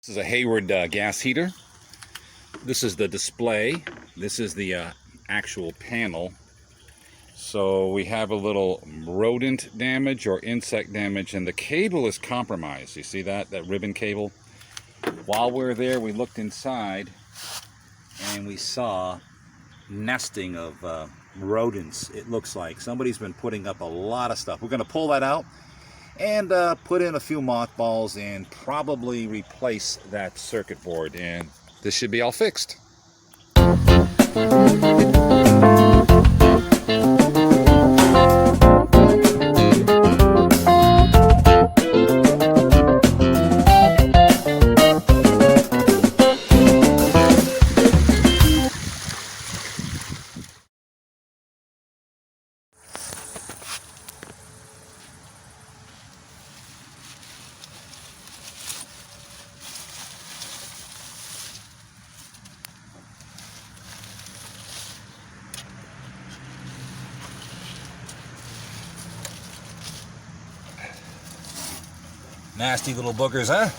This is a Hayward gas heater. This is the display. This is the actual panel. So we have a little rodent damage or insect damage, and the cable is compromised. You see that ribbon cable? While we're there, we looked inside and we saw nesting of rodents. It looks like somebody's been putting up a lot of stuff. We're going to pull that out and put in a few mothballs and probably replace that circuit board, and this should be all fixed. Nasty little boogers, huh?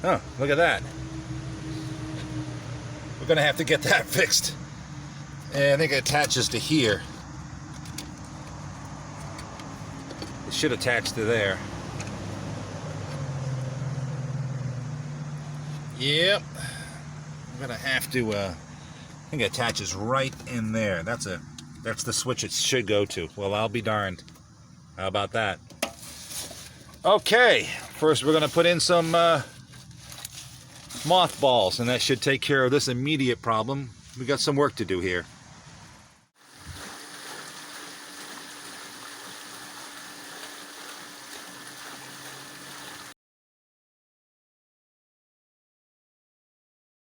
Oh, look at that. We're gonna have to get that fixed. And I think it attaches to here. It should attach to there. Yep. I'm gonna have to, I think it attaches right in there. That's the switch it should go to. Well, I'll be darned. How about that? Okay, first we're going to put in some mothballs, and that should take care of this immediate problem. We got some work to do here.